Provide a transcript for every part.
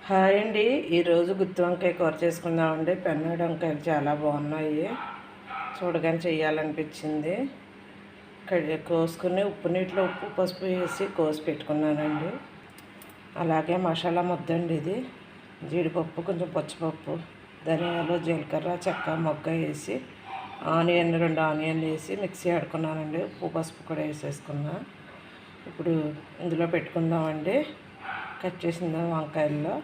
Hi అండి. ఈరోజు గుత్తి వంకాయ కూర చేసుకుందామండి. పెన్నడు వంకాయలు చాలా బాగున్నాయి. చూడగానే చెయ్యాలనిపించింది. కోసుకుని ఉప్పు నీటిలో ఉప్పు పసుపు వేసి కోసి పెట్టుకున్నానండి. అలాగే మసాలా ముద్దండి ఇది. జీడిపప్పు, కొంచెం పచ్చిపప్పు, ధనియాలు, జీలకర్ర, చెక్క, మొగ్గ వేసి రెండు ఆనియన్లు వేసి మిక్సీ ఆడుకున్నానండి. ఉప్పు పసుపు కూడా వేసేసుకున్నా. ఇప్పుడు ఇందులో పెట్టుకుందామండి. కట్ చేసిన వంకాయల్లో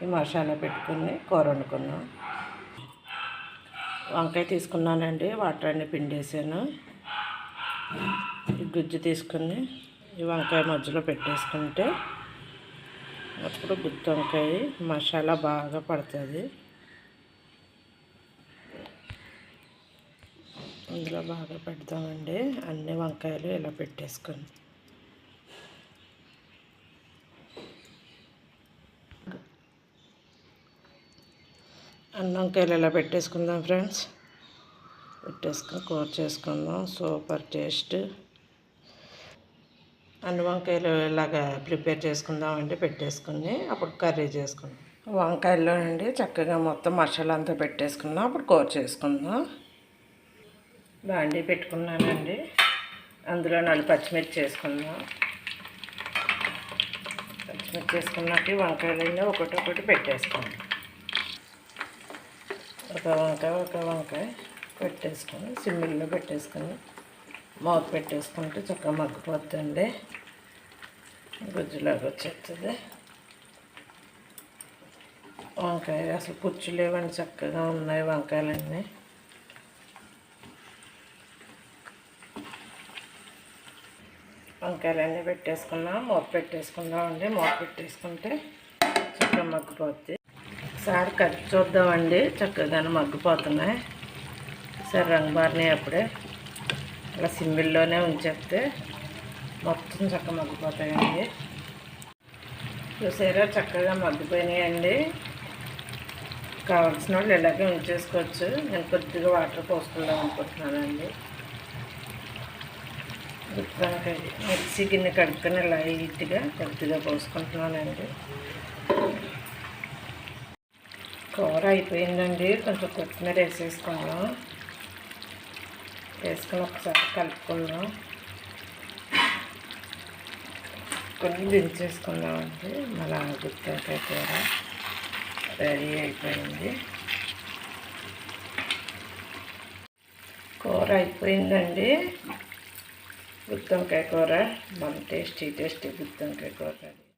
ఈ మసాలా పెట్టుకుని కూర వండుకున్నాం. వంకాయ తీసుకున్నానండి, వాటర్ అన్ని పిండేసాను. ఈ గుజ్జు తీసుకుని ఈ వంకాయ మధ్యలో పెట్టేసుకుంటే అప్పుడు గుత్తి వంకాయ మసాలా బాగా పడుతుంది. ఇందులో బాగా పెడతామండి. అన్ని వంకాయలు ఇలా పెట్టేసుకొని అన్ని వంకాయలు ఇలా పెట్టేసుకుందాం ఫ్రెండ్స్. పెట్టేసుకొని కూర చేసుకుందాం. Super taste. అన్ని వంకాయలు ఇలాగా ప్రిపేర్ చేసుకుందామండి. పెట్టేసుకుని అప్పుడు కర్రీ చేసుకుందాం. వంకాయల్లో అండి చక్కగా మొత్తం మసాలా అంతా పెట్టేసుకుందాం. అప్పుడు కూర చేసుకుందాం. బాండీ పెట్టుకున్నానండి. అందులో 4 పచ్చిమిర్చి వేసుకుందాం. పచ్చిమిర్చి వేసుకున్నాక వంకాయలన్నీ ఒకటి పెట్టేసుకుందాం. ఒక వంకాయ పెట్టేసుకొని సిమ్మిల్లో పెట్టేసుకొని మూత పెట్టేసుకుంటే చక్కగా మగ్గిపోతుంది. గుజ్జులాగా వచ్చేస్తుంది. వంకాయ అసలు పుచ్చు లేవండి, చక్కగా ఉన్నాయి వంకాయలన్నీ. వంకాయలన్నీ పెట్టేసుకున్నాం. మూత పెట్టేసుకుందాం అండి. మూత పెట్టేసుకుంటే చక్కగా మగ్గిపోద్ది. ఒకసారి కలిపి చూద్దామండి. చక్కగానే మగ్గిపోతున్నాయి. సరే రంగు మారినాయి. అప్పుడే అలా సిమ్మిల్లోనే ఉంచేస్తే మొత్తం చక్కగా మగ్గిపోతాయండి. చూసారా చక్కగా మగ్గిపోయినాయండి. కావాల్సిన వాళ్ళు ఇలాగే ఉంచేసుకోవచ్చు. నేను కొద్దిగా వాటర్ పోసుకుందాం అనుకుంటున్నానండి. గుత్తి వంకాయ మిక్సీ గిన్నె కడుక్కొని లైట్గా కొద్దిగా పోసుకుంటున్నానండి. కూర అయిపోయిందండి. కొంచెం కొత్తిమీర వేసేసుకుందాం. వేసుకుని ఒకసారి కలుపుకుందాం. కొన్ని దించేసుకుందామండి. మళ్ళీ గుత్తి వంకాయ కూర రెడీ అయిపోయింది. కూర అయిపోయిందండి. గుత్తి వంకాయ కూర మన టేస్టీ గుత్తి వంకాయ కూర.